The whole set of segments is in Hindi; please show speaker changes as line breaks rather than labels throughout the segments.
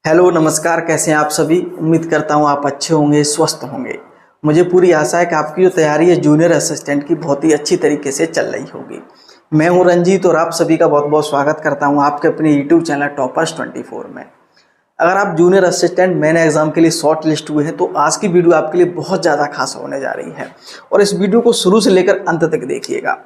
हेलो नमस्कार, कैसे हैं आप सभी। उम्मीद करता हूं आप अच्छे होंगे, स्वस्थ होंगे। मुझे पूरी आशा है कि आपकी जो तैयारी है जूनियर असिस्टेंट की बहुत ही अच्छी तरीके से चल रही होगी। मैं हूं रंजीत और आप सभी का बहुत बहुत स्वागत करता हूं आपके अपने यूट्यूब चैनल टॉपर्स 24 में। अगर आप जूनियर असिस्टेंट मेन एग्जाम के लिए शॉर्ट लिस्ट हुए हैं तो आज की वीडियो आपके लिए बहुत ज़्यादा खास होने जा रही है और इस वीडियो को शुरू से लेकर अंत तक देखिएगा।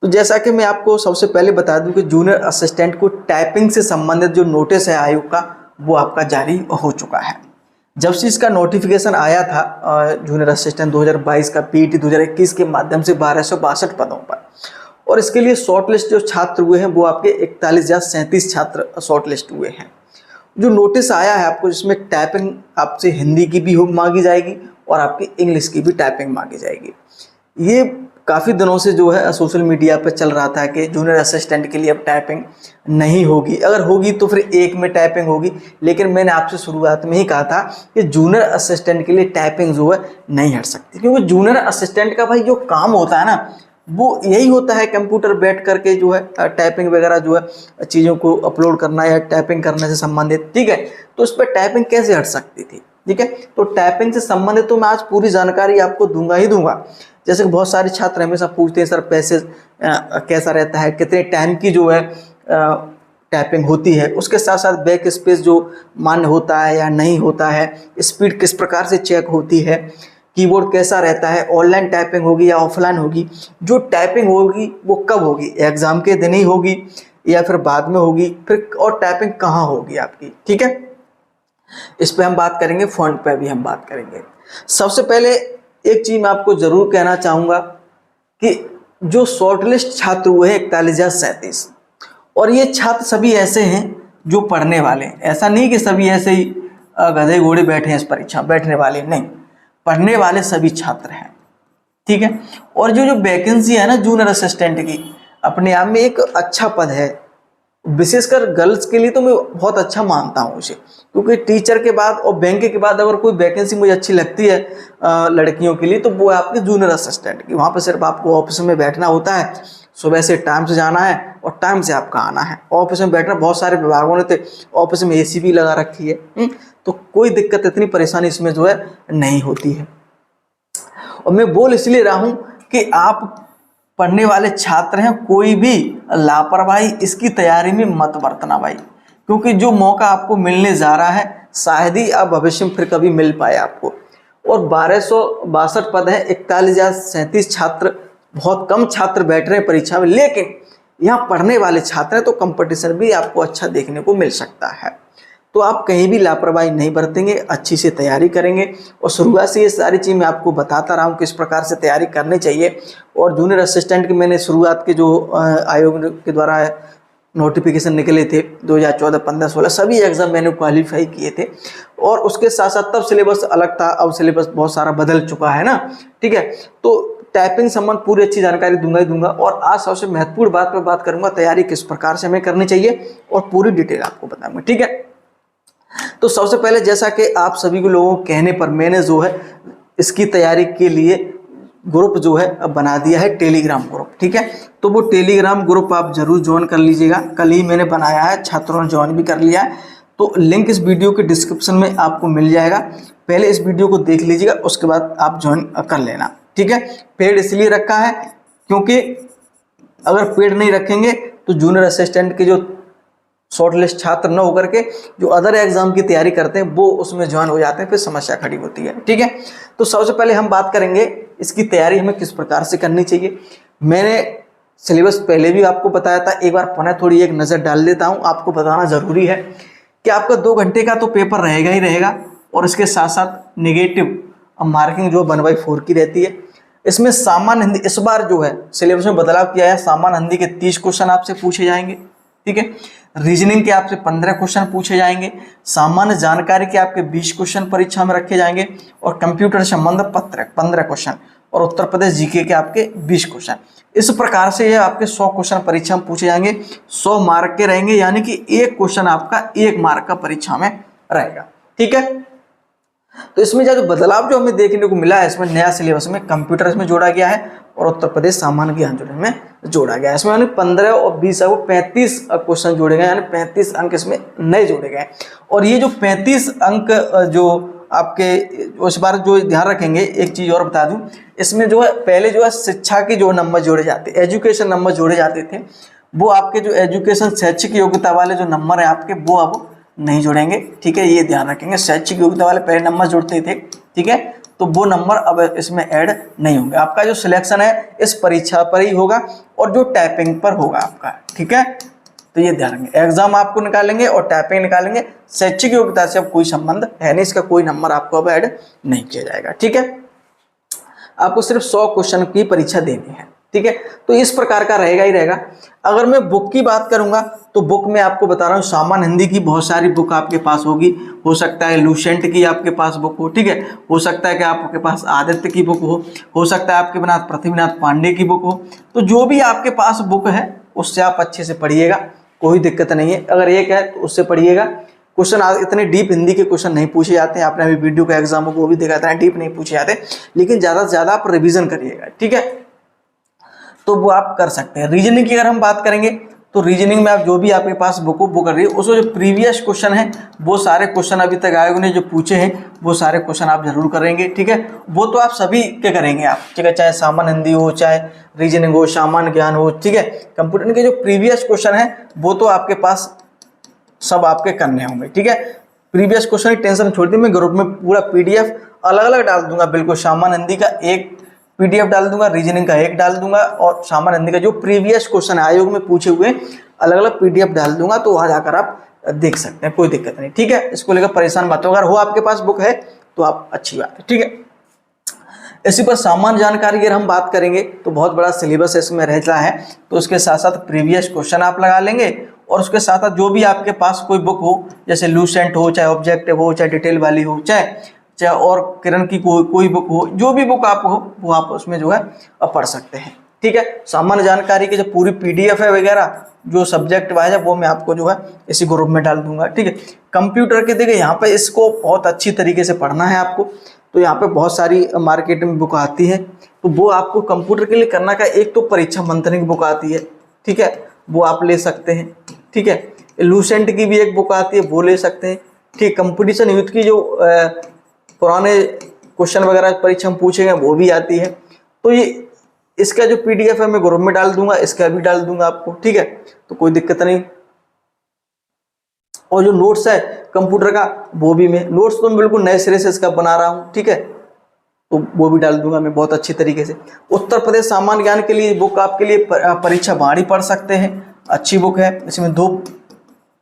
तो जैसा कि मैं आपको सबसे पहले बता दूं कि जूनियर असिस्टेंट को टाइपिंग से संबंधित जो नोटिस है आयोग का वो आपका जारी हो चुका है। जब से इसका नोटिफिकेशन आया था जूनियर असिस्टेंट 2022 का पीईटी 2021 के माध्यम से 1262 पदों पर, और इसके लिए शॉर्ट लिस्ट जो छात्र हुए हैं वो आपके 41,37 छात्र शॉर्ट लिस्ट हुए हैं। जो नोटिस आया है आपको जिसमें टाइपिंग आपसे हिंदी की भी मांगी जाएगी और आपकी इंग्लिश की भी टाइपिंग मांगी जाएगी। ये काफ़ी दिनों से जो है सोशल मीडिया पर चल रहा था कि जूनियर असिस्टेंट के लिए अब टाइपिंग नहीं होगी, अगर होगी तो फिर एक में टाइपिंग होगी। लेकिन मैंने आपसे शुरुआत में ही कहा था कि जूनियर असिस्टेंट के लिए टाइपिंग जो है नहीं हट सकती, क्योंकि जूनियर असिस्टेंट का भाई जो काम होता है ना वो यही होता है, कंप्यूटर बैठ करके जो है टाइपिंग वगैरह जो है चीज़ों को अपलोड करना या टाइपिंग करने से संबंधित। ठीक है, तो इस पर टाइपिंग कैसे हट सकती थी। ठीक है, तो टाइपिंग से संबंधित तो मैं आज पूरी जानकारी आपको दूंगा ही दूंगा। जैसे कि बहुत सारे छात्र हमेशा पूछते हैं सर पैसेज कैसा रहता है, कितने टाइम की जो है टाइपिंग होती है, उसके साथ साथ बैक स्पेस जो मान्य होता है या नहीं होता है, स्पीड किस प्रकार से चेक होती है, कीबोर्ड कैसा रहता है, ऑनलाइन टाइपिंग होगी या ऑफलाइन होगी, जो टाइपिंग होगी वो कब होगी, एग्जाम के दिन ही होगी या फिर बाद में होगी, फिर और टाइपिंग कहाँ होगी आपकी। ठीक है, इस पे हम बात करेंगे, फॉन्ट पे भी हम बात करेंगे। सबसे पहले एक चीज मैं आपको जरूर कहना चाहूंगा कि जो शॉर्टलिस्ट छात्र हुए हैं 41,37, और ये छात्र सभी ऐसे हैं जो पढ़ने वाले हैं। ऐसा नहीं कि सभी ऐसे ही गधे घोड़े बैठे हैं इस परीक्षा, बैठने वाले नहीं, पढ़ने वाले सभी छात्र हैं। ठीक है, और जो जो वैकेंसी है ना जूनियर असिस्टेंट की, अपने आप में एक अच्छा पद है, विशेषकर गर्ल्स के लिए तो मैं बहुत अच्छा मानता हूँ उसे, क्योंकि टीचर के बाद और बैंक के बाद अगर कोई वैकेंसी मुझे अच्छी लगती है लड़कियों के लिए तो वो है आपके जूनियर असिस्टेंट की। वहाँ पर सिर्फ आपको ऑफिस में बैठना होता है, सुबह से टाइम से जाना है और टाइम से आपका आना है। ऑफिस में बैठना, बहुत सारे विभागों ने तो ऑफिस में AC भी लगा रखी है, तो कोई दिक्कत, इतनी परेशानी इसमें जो है नहीं होती है। और मैं बोल इसलिए रहा हूँ कि आप पढ़ने वाले छात्र हैं, कोई भी लापरवाही इसकी तैयारी में मत बरतना भाई, क्योंकि जो मौका आपको मिलने जा रहा है शायद ही आप भविष्य में फिर कभी मिल पाए आपको। और 1262 पद है, 41,37 छात्र, बहुत कम छात्र बैठ रहे हैं परीक्षा में, लेकिन यहाँ पढ़ने वाले छात्र हैं तो कंपटीशन भी आपको अच्छा देखने को मिल सकता है। तो आप कहीं भी लापरवाही नहीं बरतेंगे, अच्छी से तैयारी करेंगे। और शुरुआत से ये सारी चीज़ मैं आपको बताता रहा हूँ किस प्रकार से तैयारी करनी चाहिए। और जूनियर असिस्टेंट की मैंने शुरुआत के जो आयोग के द्वारा नोटिफिकेशन निकले थे 2014, 15, 16 सभी एग्जाम मैंने क्वालिफाई किए थे। और उसके साथ साथ तब सिलेबस अलग था, अब सिलेबस बहुत सारा बदल चुका है ना। ठीक है, तो टाइपिंग संबंध पूरी अच्छी जानकारी दूंगा ही दूंगा। और आज सबसे महत्वपूर्ण बात पर बात करूंगा, तैयारी किस प्रकार से हमें करनी चाहिए और पूरी डिटेल आपको बताऊंगा। ठीक है, तो सबसे पहले जैसा कि आप सभी को लोगों के कहने पर मैंने जो है इसकी तैयारी के लिए ग्रुप जो है अब बना दिया है, टेलीग्राम ग्रुप। ठीक है, तो वो टेलीग्राम ग्रुप आप जरूर ज्वाइन कर लीजिएगा, कल ही मैंने बनाया है, छात्रों ने ज्वाइन भी कर लिया है। तो लिंक इस वीडियो के डिस्क्रिप्शन में आपको मिल जाएगा, पहले इस वीडियो को देख लीजिएगा, उसके बाद आप ज्वाइन कर लेना। ठीक है, पेड इसलिए रखा है क्योंकि अगर पेड नहीं रखेंगे तो जूनियर असिस्टेंट के जो शॉर्ट लिस्ट छात्र न होकर के जो अदर एग्जाम की तैयारी करते हैं वो उसमें ज्वाइन हो जाते हैं, फिर समस्या खड़ी होती है। ठीक है, तो सबसे पहले हम बात करेंगे इसकी तैयारी हमें किस प्रकार से करनी चाहिए। मैंने सिलेबस पहले भी आपको बताया था, एक बार पुनः थोड़ी एक नज़र डाल देता हूँ। आपको बताना जरूरी है कि आपका 2 घंटे का तो पेपर रहेगा ही रहेगा, और इसके साथ साथ नेगेटिव मार्किंग जो 1/4 की रहती है। इसमें सामान्य हिंदी इस बार जो है सिलेबस में बदलाव किया है, सामान्य हिंदी के 30 क्वेश्चन आपसे पूछे जाएंगे। ठीक है, रीजनिंग के आपसे 15 क्वेश्चन पूछे जाएंगे, सामान्य जानकारी के आपके 20 क्वेश्चन परीक्षा में रखे जाएंगे, और कंप्यूटर संबंध 15 क्वेश्चन, और उत्तर प्रदेश जीके के आपके 20 क्वेश्चन। इस प्रकार से ये आपके 100 क्वेश्चन परीक्षा में पूछे जाएंगे, 100 मार्क के रहेंगे, यानी कि एक क्वेश्चन आपका 1 मार्क का परीक्षा में रहेगा। ठीक है, तो इसमें जो बदलाव जो हमें देखने को मिला है, इसमें नया सिलेबस में कंप्यूटर इसमें जोड़ा गया है और उत्तर प्रदेश सामान्य ज्ञान जोड़ने में जोड़ा गया। इसमें यानी 15 और 20 वो 35 क्वेश्चन जोड़े गए, यानी 35 अंक इसमें नए जोड़े गए। और ये जो 35 अंक जो आपके उस बार जो ध्यान रखेंगे, एक चीज़ और बता दूं, इसमें जो है पहले जो है शिक्षा के जो नंबर जोड़े जाते, एजुकेशन नंबर जोड़े जाते थे, वो आपके जो एजुकेशन शैक्षिक योग्यता वाले जो नंबर है आपके, वो अब नहीं जुड़ेंगे। ठीक है, ये ध्यान रखेंगे। शैक्षिक योग्यता वाले पहले नंबर जुड़ते थे, ठीक है, तो वो नंबर अब इसमें ऐड नहीं होंगे। आपका जो सिलेक्शन है इस परीक्षा पर ही होगा और जो टाइपिंग पर होगा आपका, ठीक है, तो ये ध्यान रखेंगे। एग्जाम आपको निकालेंगे और टाइपिंग निकालेंगे, शैक्षिक योग्यता से अब कोई संबंध है नहीं, इसका कोई नंबर आपको अब ऐड नहीं किया जाएगा। ठीक है, आपको सिर्फ 100 क्वेश्चन की परीक्षा देनी है। ठीक है, तो इस प्रकार का रहेगा ही रहेगा। अगर मैं बुक की बात करूंगा तो बुक में आपको बता रहा हूँ, सामान्य हिंदी की बहुत सारी बुक आपके पास होगी। हो सकता है लूसेंट की आपके पास बुक हो, ठीक है, हो सकता है कि आपके पास आदित्य की बुक हो सकता है आपके पास पृथ्वीनाथ पांडे की बुक हो। तो जो भी आपके पास बुक है उससे आप अच्छे से पढ़िएगा, कोई दिक्कत नहीं है। अगर एक है तो उससे पढ़िएगा। क्वेश्चन इतने डीप हिंदी के क्वेश्चन नहीं पूछे जाते हैं, आपने अभी वीडियो का एग्जाम हो वो भी देखा था, डीप नहीं पूछे जाते, लेकिन ज़्यादा से ज़्यादा आप रिविजन करिएगा। ठीक है, तो वो आप कर सकते हैं। रीजनिंग की अगर हम बात करेंगे तो रीजनिंग में आप जो भी आपके पास बुक कर रही है उसमें जो प्रीवियस क्वेश्चन है वो सारे क्वेश्चन अभी तक आयोगों ने जो पूछे हैं वो सारे क्वेश्चन आप जरूर करेंगे। ठीक है, वो तो आप सभी के करेंगे आप, ठीक है, चाहे सामान्य हिंदी हो, चाहे रीजनिंग हो, सामान्य ज्ञान हो, ठीक है, कंप्यूटर के जो प्रीवियस क्वेश्चन है वो तो आपके पास सब आपके करने होंगे। ठीक है, प्रीवियस क्वेश्चन की टेंशन छोड़ दी, मैं ग्रुप में पूरा PDF अलग अलग डाल दूंगा। बिल्कुल, सामान्य हिंदी का एक PDF डाल दूंगा, रीजनिंग का एक डाल दूंगा, और सामान्य हिंदी का जो प्रीवियस क्वेश्चन आयोग में पूछे हुए अलग अलग PDF डाल दूंगा, तो वहां जाकर आप देख सकते हैं, कोई दिक्कत नहीं। ठीक है, इसको लेकर परेशान मत हो, अगर हो आपके पास बुक है तो आप अच्छी बात है। ठीक है, इसी पर सामान्य जानकारी अगर हम बात करेंगे तो बहुत बड़ा सिलेबस इसमें रहता है, तो उसके साथ साथ प्रीवियस क्वेश्चन आप लगा लेंगे, और उसके साथ साथ जो भी आपके पास कोई बुक हो, जैसे लूसेंट हो, चाहे ऑब्जेक्टिव हो, चाहे डिटेल वाली हो, चाहे और किरण की कोई बुक हो, जो भी बुक आप हो वो आप उसमें जो है पढ़ सकते हैं। ठीक है, सामान्य जानकारी की जो पूरी PDF है वगैरह जो सब्जेक्ट वाइज है वो मैं आपको जो है इसी ग्रुप में डाल दूंगा। ठीक है, कंप्यूटर के देखिए यहाँ पे इसको बहुत अच्छी तरीके से पढ़ना है आपको, तो यहाँ पे बहुत सारी मार्केट में बुक आती है, तो वो आपको कंप्यूटर के लिए करना का, एक तो परीक्षा मंथन की बुक आती है, ठीक है, वो आप ले सकते हैं। ठीक है, लूसेंट की भी एक बुक आती है, वो ले सकते हैं। ठीक, कंपटीशन यूथ की जो पुराने क्वेश्चन वगैरह परीक्षा में पूछे गए वो भी आती है, तो ये इसका जो PDF है मैं ग्रुप में डाल दूंगा, इसका भी डाल दूंगा आपको। ठीक है, तो कोई दिक्कत नहीं। और जो नोट्स है कंप्यूटर का वो भी मैं नोट्स तो मैं बिल्कुल नए सिरे से इसका बना रहा हूँ। ठीक है, तो वो भी डाल दूंगा मैं बहुत अच्छी तरीके से। उत्तर प्रदेश सामान्य ज्ञान के लिए बुक आपके लिए परीक्षा वाणी पढ़ सकते हैं, अच्छी बुक है। इसमें 2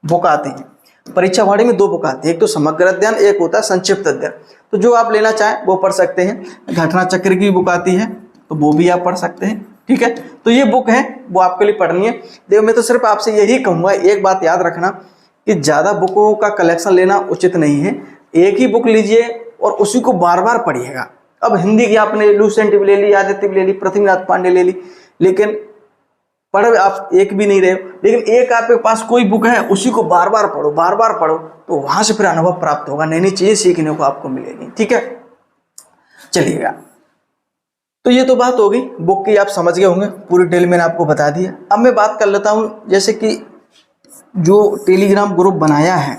बुक आती हैं, परीक्षा वाणी में 2 बुक आती है, एक तो समग्र अध्ययन, एक होता है संक्षिप्त अध्ययन। तो जो आप लेना चाहें वो पढ़ सकते हैं। घटना चक्र की बुक आती है तो वो भी आप पढ़ सकते हैं। ठीक है, तो ये बुक है वो आपके लिए पढ़नी है। देखो, मैं तो सिर्फ आपसे यही कहूँगा, एक बात याद रखना कि ज़्यादा बुकों का कलेक्शन लेना उचित नहीं है। एक ही बुक लीजिए और उसी को बार बार पढ़िएगा। अब हिंदी की आपने लूसेंट भी ले ली, आदित्य भी ले ली, पृथ्वीनाथ पांडे ले ली, लेकिन पढ़ आप एक भी नहीं रहे हो। लेकिन एक आपके पास कोई बुक है उसी को बार बार पढ़ो, तो वहां से फिर अनुभव प्राप्त होगा, नई नई चीजें सीखने को आपको मिलेगी। ठीक है, चलिएगा, तो ये तो बात होगी बुक की, आप समझ गए होंगे, पूरी डिटेल मैंने आपको बता दिया। अब मैं बात कर लेता हूँ, जैसे कि जो टेलीग्राम ग्रुप बनाया है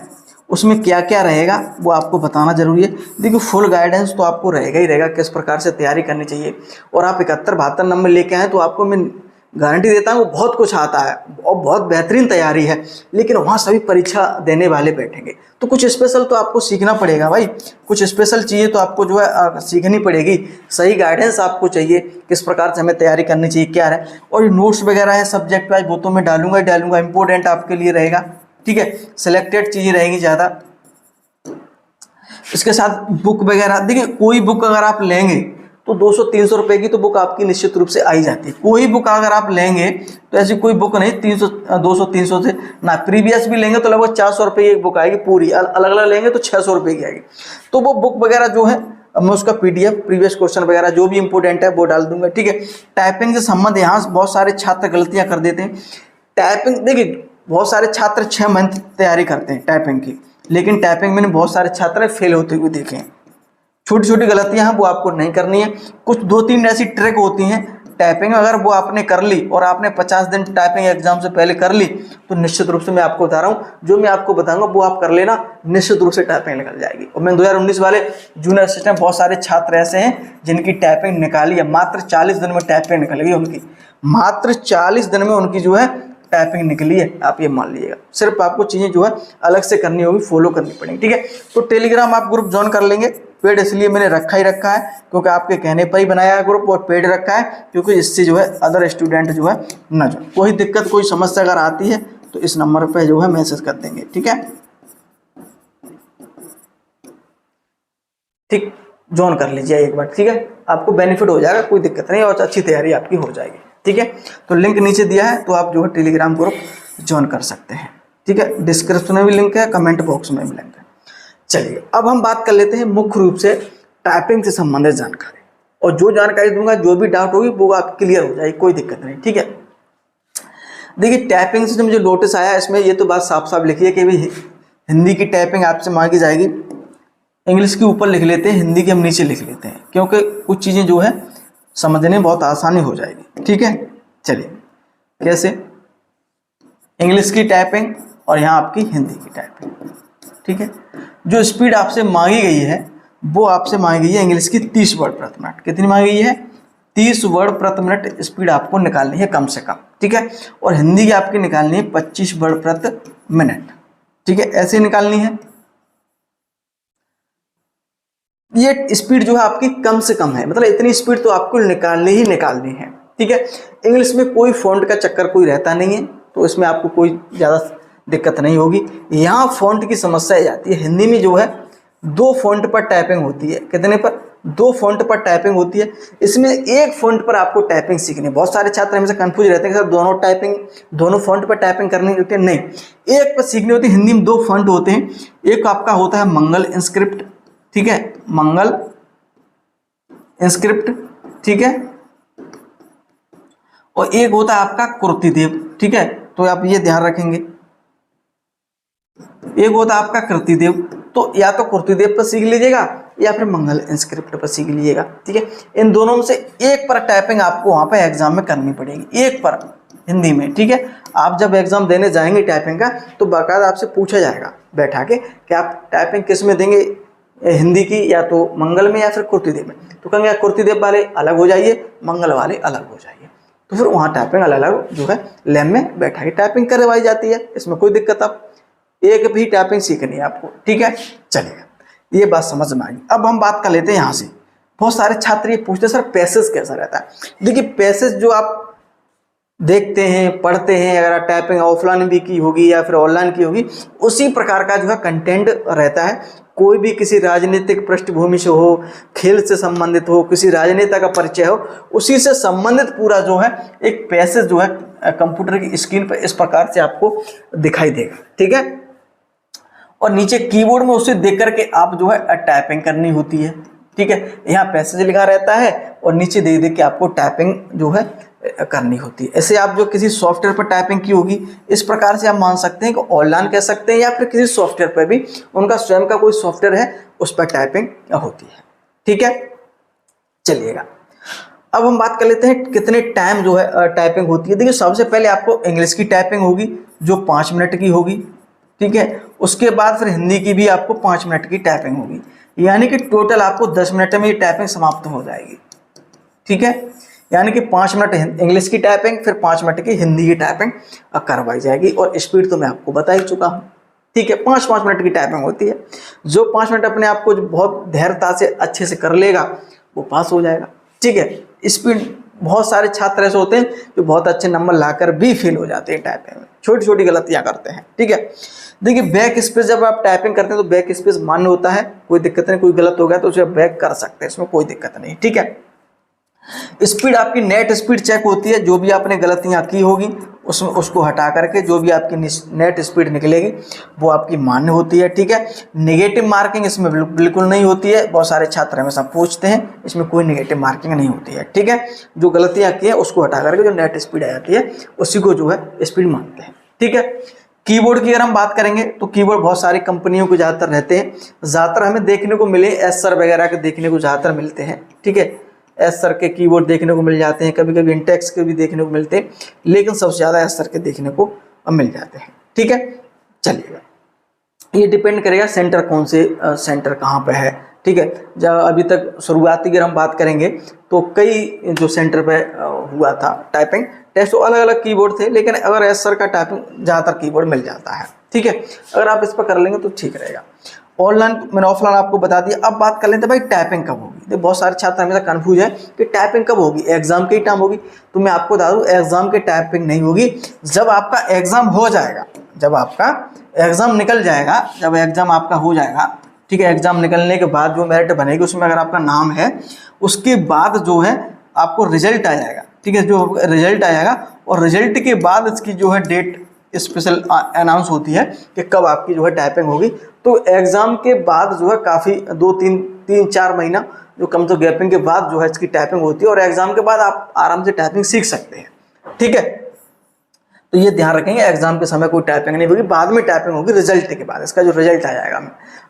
उसमें क्या क्या रहेगा वो आपको बताना जरूरी है। देखिए, फुल गाइडेंस तो आपको रहेगा ही रहेगा, किस प्रकार से तैयारी करनी चाहिए। और आप 71-72 नंबर लेके आए तो आपको मैं गारंटी देता हूँ बहुत कुछ आता है और बहुत बेहतरीन तैयारी है, लेकिन वहाँ सभी परीक्षा देने वाले बैठेंगे, तो कुछ स्पेशल तो आपको सीखना पड़ेगा भाई, कुछ स्पेशल चीज़ें तो आपको जो है सीखनी पड़ेगी। सही गाइडेंस आपको चाहिए, किस प्रकार से हमें तैयारी करनी चाहिए, क्या है। और नोट्स वगैरह है सब्जेक्ट वाइज, वो तो मैं डालूंगा, इंपॉर्टेंट आपके लिए रहेगा। ठीक है, सिलेक्टेड चीज़ें रहेंगी ज़्यादा। इसके साथ बुक वगैरह, देखिए कोई बुक अगर आप लेंगे तो 200-300 रुपए की तो बुक आपकी निश्चित रूप से आई जाती है। कोई बुक अगर आप लेंगे तो ऐसी कोई बुक नहीं 200-300 से ना, प्रीवियस भी लेंगे तो लगभग 400 रुपये की एक बुक आएगी पूरी, अलग अलग लेंगे तो 600 रुपये की आएगी। तो वो बुक वगैरह जो है मैं उसका PDF प्रीवियस क्वेश्चन वगैरह जो भी इंपॉर्टेंट है वो डाल दूंगा। ठीक है, टाइपिंग से संबंध, यहाँ बहुत सारे छात्र गलतियाँ कर देते हैं। टाइपिंग, देखिए बहुत सारे छात्र 6 मंथ तैयारी करते हैं टाइपिंग की, लेकिन टाइपिंग में बहुत सारे छात्र फेल होते हुए देखे हैं। छोटी छोटी गलतियां हैं वो आपको नहीं करनी है। कुछ 2-3 ऐसी ट्रिक होती हैं टाइपिंग अगर वो आपने कर ली और आपने 50 दिन टाइपिंग एग्जाम से पहले कर ली तो निश्चित रूप से मैं आपको बता रहा हूँ, जो मैं आपको बताऊंगा वो आप कर लेना, निश्चित रूप से टाइपिंग निकल जाएगी। और मैं 2019 वाले जूनियर असिस्टेंट बहुत सारे छात्र ऐसे हैं जिनकी टाइपिंग निकाली है, मात्र 40 दिन में टाइपिंग निकल गई उनकी, मात्र 40 दिन में उनकी जो है टाइपिंग निकली है, आप ये मान लीजिएगा। सिर्फ आपको चीज़ें जो है अलग से करनी होगी, फॉलो करनी पड़ेगी, ठीक है। तो टेलीग्राम आप ग्रुप ज्वाइन कर लेंगे, पेड इसलिए मैंने रखा ही रखा है क्योंकि आपके कहने पर ही बनाया है ग्रुप, और पेड रखा है क्योंकि इससे जो है अदर स्टूडेंट जो है न जो कोई दिक्कत कोई समस्या अगर आती है तो इस नंबर पर जो है मैसेज कर देंगे, ठीक है। ठीक, ज्वाइन कर लीजिए एक बार, ठीक है, आपको बेनिफिट हो जाएगा, कोई दिक्कत नहीं, और अच्छी तैयारी आपकी हो जाएगी, ठीक है। तो लिंक नीचे दिया है, तो आप जो है टेलीग्राम ग्रुप ज्वाइन कर सकते हैं, ठीक है। डिस्क्रिप्शन में भी लिंक है, कमेंट बॉक्स में भी लिंक है। चलिए अब हम बात कर लेते हैं मुख्य रूप से टाइपिंग से संबंधित जानकारी, और जो जानकारी दूंगा, जो भी डाउट होगी वो आप क्लियर हो जाएगी, कोई दिक्कत नहीं, ठीक है। देखिए टाइपिंग से जो मुझे नोटिस आया, इसमें ये तो बात साफ साफ लिखी है कि भाई हिंदी की टाइपिंग आपसे मांगी जाएगी, इंग्लिश के ऊपर लिख लेते हैं, हिंदी के हम नीचे लिख लेते हैं, क्योंकि कुछ चीज़ें जो है समझने में बहुत आसानी हो जाएगी, ठीक है। चलिए कैसे, इंग्लिश की टाइपिंग और यहाँ आपकी हिंदी की टाइपिंग, ठीक है। जो स्पीड आपसे मांगी गई है वो आपसे मांगी गई है इंग्लिश की 30 वर्ड प्रति मिनट, कितनी मांगी गई है, 30 वर्ड प्रति मिनट स्पीड आपको निकालनी है कम से कम, ठीक है। और हिंदी की आपकी निकालनी है 25 वर्ड प्रति मिनट, ठीक है, ऐसे निकालनी है। ये स्पीड जो है आपकी कम से कम है, मतलब इतनी स्पीड तो आपको निकालनी ही निकालनी है, ठीक है। इंग्लिश में कोई फॉन्ट का चक्कर कोई रहता नहीं है, तो इसमें आपको कोई ज़्यादा दिक्कत नहीं होगी। यहाँ फॉन्ट की समस्या आ जाती है, हिंदी में जो है 2 फॉन्ट पर टाइपिंग होती है, कितने पर, 2 फॉन्ट पर टाइपिंग होती है। इसमें एक फॉन्ट पर आपको टाइपिंग सीखनी है। बहुत सारे छात्र हमसे कंफ्यूज रहते हैं कि सर दोनों फॉन्ट पर टाइपिंग करनी होती है, नहीं, एक पर सीखनी होती है। हिंदी में 2 फॉन्ट होते हैं, एक आपका होता है मंगल इंस्क्रिप्ट, ठीक है, मंगल इंस्क्रिप्ट, ठीक है, और एक होता है आपका कृतिदेव, ठीक है। तो आप ये ध्यान रखेंगे, एक होता है आपका कृतिदेव, तो या तो कृतिदेव पर सीख लीजिएगा या फिर मंगल इंस्क्रिप्ट पर सीख लीजिएगा, ठीक है। इन दोनों में से एक पर टाइपिंग आपको वहां पर एग्जाम में करनी पड़ेगी, एक पर हिंदी में, ठीक है। आप जब एग्जाम देने जाएंगे टाइपिंग का तो बाकायदा आपसे पूछा जाएगा बैठा के कि आप टाइपिंग किस में देंगे, हिंदी की या तो मंगल में या फिर कृतिदेव में। तो कहेंगे कृतिदेव वाले अलग हो जाइए, मंगल वाले अलग हो जाइए, तो फिर वहाँ टाइपिंग अलग अलग जो है लैब में बैठा के टाइपिंग करवाई जाती है, इसमें कोई दिक्कत, आप एक भी टाइपिंग सीखनी है आपको, ठीक है। चलिए ये बात समझ में आई। अब हम बात कर लेते हैं यहाँ से, बहुत सारे छात्र ये पूछते हैं सर पैसेज कैसा रहता है। देखिए पैसेज जो आप देखते हैं पढ़ते हैं, अगर आप टाइपिंग ऑफलाइन भी की होगी या फिर ऑनलाइन की होगी, उसी प्रकार का जो है कंटेंट रहता है। कोई भी किसी राजनीतिक पृष्ठभूमि से हो, खेल से संबंधित हो, किसी राजनेता का परिचय हो, उसी से संबंधित पूरा जो है एक पैसेज जो है कंप्यूटर की स्क्रीन पर इस प्रकार से आपको दिखाई देगा, ठीक है। और नीचे कीबोर्ड में उसे देख करके आप जो है टाइपिंग करनी होती है, ठीक है। यहाँ पैसेज लिखा रहता है और नीचे देख देख के आपको टाइपिंग जो है करनी होती है। ऐसे आप जो किसी सॉफ्टवेयर पर टाइपिंग की होगी, इस प्रकार से आप मान सकते हैं कि ऑनलाइन कह सकते हैं, या फिर किसी सॉफ्टवेयर पर भी उनका स्वयं का कोई सॉफ्टवेयर है उस पर टाइपिंग होती है, ठीक है। चलिएगा अब हम बात कर लेते हैं कितने टाइम जो है टाइपिंग होती है। देखिए सबसे पहले आपको इंग्लिश की टाइपिंग होगी जो 5 मिनट की होगी, ठीक है। उसके बाद फिर हिंदी की भी आपको 5 मिनट की टाइपिंग होगी, यानी कि टोटल आपको 10 मिनट में ये टाइपिंग समाप्त हो जाएगी, ठीक है। यानी कि 5 मिनट इंग्लिश की टाइपिंग, फिर 5 मिनट की हिंदी की टाइपिंग करवाई जाएगी। और स्पीड तो मैं आपको बता ही चुका हूँ, ठीक है। 5-5 मिनट की टाइपिंग होती है। जो 5 मिनट अपने आप को जो बहुत धैर्यता से अच्छे से कर लेगा वो पास हो जाएगा, ठीक है। स्पीड बहुत सारे छात्र ऐसे होते हैं जो बहुत अच्छे नंबर लाकर भी फेल हो जाते हैं टाइपिंग में, छोटी छोटी गलतियाँ करते हैं, ठीक है। देखिए बैक स्पेस जब आप टाइपिंग करते हैं तो बैक स्पेस मान्य होता है, कोई दिक्कत नहीं, कोई गलत हो गया तो उसे बैक कर सकते हैं, इसमें कोई दिक्कत नहीं, ठीक है। स्पीड आपकी नेट स्पीड चेक होती है, जो भी आपने गलतियां की होगी उसमें उसको हटा करके जो भी आपकी नेट स्पीड निकलेगी वो आपकी मान्य होती है, ठीक है। नेगेटिव मार्किंग इसमें बिल्कुल नहीं होती है, बहुत सारे छात्र हमेशा पूछते हैं, इसमें कोई नेगेटिव मार्किंग नहीं होती है, ठीक है। जो गलतियां की है उसको हटा करके जो नेट स्पीड आ जाती है उसी को जो है स्पीड मानते हैं, ठीक है। कीबोर्ड की अगर हम बात करेंगे तो कीबोर्ड बहुत सारी कंपनियों को ज़्यादातर रहते हैं, ज़्यादातर हमें देखने को मिले एसर वगैरह के देखने को ज़्यादातर मिलते हैं, ठीक है। एस सर के कीबोर्ड देखने को मिल जाते हैं, कभी कभी इंटेक्स के भी देखने को मिलते हैं, लेकिन सबसे ज़्यादा एस सर के देखने को मिल जाते हैं। ठीक है, चलिएगा, ये डिपेंड करेगा सेंटर कौन से सेंटर कहाँ पे है। ठीक है, जब अभी तक शुरुआती अगर हम बात करेंगे तो कई जो सेंटर पे हुआ था टाइपिंग टेस्ट, तो अलग अलग कीबोर्ड थे, लेकिन अगर एस सर का टाइपिंग ज़्यादातर कीबोर्ड मिल जाता है। ठीक है, अगर आप इस पर कर लेंगे तो ठीक रहेगा। ऑनलाइन मैंने ऑफलाइन आपको बता दिया। अब बात कर लेते हैं भाई टाइपिंग कब होगी। देखो बहुत सारे छात्र हमेशा कन्फ्यूज है कि टाइपिंग कब होगी, एग्जाम के ही टाइम होगी। तो मैं आपको बता दूं एग्जाम के टाइपिंग नहीं होगी, जब आपका एग्जाम हो जाएगा, जब आपका एग्जाम निकल जाएगा, जब एग्जाम आपका हो जाएगा। ठीक है, एग्जाम निकलने के बाद जो मेरिट बनेगी उसमें अगर आपका नाम है, उसके बाद जो है आपको रिजल्ट आ जाएगा। ठीक है, जो रिजल्ट आएगा और रिजल्ट के बाद इसकी जो है डेट स्पेशल अनाउंस होती है कि कब आपकी जो है टाइपिंग होगी। तो एग्ज़ाम के बाद जो है काफ़ी 2-3-4 महीना जो कम तो गैपिंग के बाद जो है इसकी टाइपिंग होती है, और एग्ज़ाम के बाद आप आराम से टाइपिंग सीख सकते हैं। ठीक है, तो ये ध्यान रखेंगे, एग्जाम के समय कोई टाइपिंग नहीं होगी, बाद में टाइपिंग होगी रिजल्ट के बाद, इसका जो रिजल्ट आ जाएगा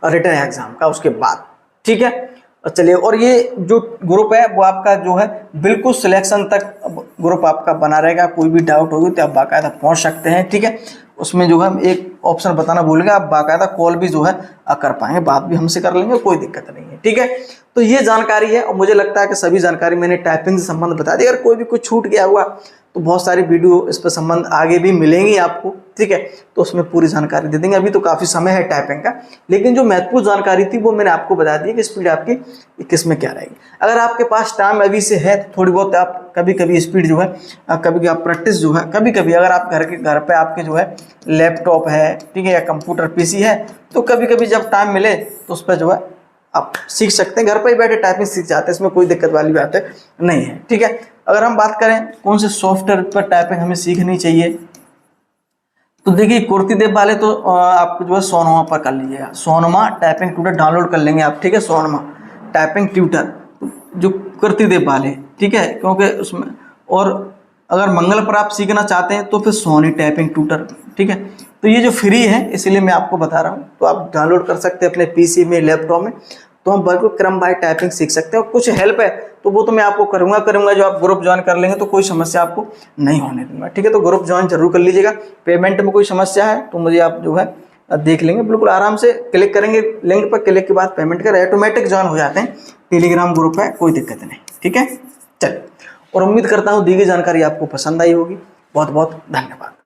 रिटन एग्जाम का उसके बाद। ठीक है, चलिए, और ये जो ग्रुप है वो आपका जो है बिल्कुल सिलेक्शन तक ग्रुप आपका बना रहेगा। कोई भी डाउट होगी तो आप बाकायदा पहुंच सकते हैं। ठीक है, उसमें जो है एक ऑप्शन बताना भूल गया, आप बाकायदा कॉल भी जो है कर पाएंगे, बात भी हमसे कर लेंगे, कोई दिक्कत नहीं है। ठीक है, तो ये जानकारी है, और मुझे लगता है कि सभी जानकारी मैंने टाइपिंग से संबंध बता दी। अगर कोई भी कुछ छूट गया हुआ तो बहुत सारी वीडियो इस पर संबंध आगे भी मिलेंगी आपको। ठीक है, तो उसमें पूरी जानकारी दे देंगे। अभी तो काफ़ी समय है टाइपिंग का, लेकिन जो महत्वपूर्ण जानकारी थी वो मैंने आपको बता दी कि स्पीड आपकी किस में क्या रहेगी। अगर आपके पास टाइम अभी से है तो थोड़ी बहुत आप कभी कभी स्पीड जो है, कभी आप प्रैक्टिस जो है, कभी कभी अगर आप घर पे आपके जो है लैपटॉप है, ठीक है, या कंप्यूटर पीसी है, तो कभी कभी जब टाइम मिले तो उस पर जो है आप सीख सकते हैं, घर पर ही बैठे टाइपिंग सीख जाते हैं, इसमें कोई दिक्कत वाली बात नहीं है। ठीक है, अगर हम बात करें कौन से सॉफ्टवेयर पर टाइपिंग हमें सीखनी चाहिए, तो देखिए कुर्तीदेव वाले तो आपको जो है सोनमा पर कर लीजिएगा, सोनमा टाइपिंग ट्यूटर डाउनलोड कर लेंगे आप। ठीक है, सोनमा टाइपिंग ट्यूटर जो कुर्तीदेव वाले, ठीक है, क्योंकि उसमें, और अगर मंगल पर आप सीखना चाहते हैं तो फिर सोनी टाइपिंग ट्यूटर। ठीक है, तो ये जो फ्री है इसलिए मैं आपको बता रहा हूँ, तो आप डाउनलोड कर सकते हैं अपने पीसी में, लैपटॉप में, तो हम बिल्कुल क्रम बाय टाइपिंग सीख सकते हैं। और कुछ हेल्प है तो वो तो मैं आपको करूँगा, जो आप ग्रुप ज्वाइन कर लेंगे तो कोई समस्या आपको नहीं होने दूंगा। ठीक है, तो ग्रुप ज्वाइन जरूर कर लीजिएगा। पेमेंट में कोई समस्या है तो मुझे आप जो है देख लेंगे, बिल्कुल आराम से क्लिक करेंगे, लिंक पर क्लिक के बाद पेमेंट कर ऑटोमेटिक ज्वाइन हो जाते हैं। टेलीग्राम ग्रुप है, कोई दिक्कत नहीं। ठीक है, चलिए, और उम्मीद करता हूँ दी गई जानकारी आपको पसंद आई होगी। बहुत बहुत धन्यवाद।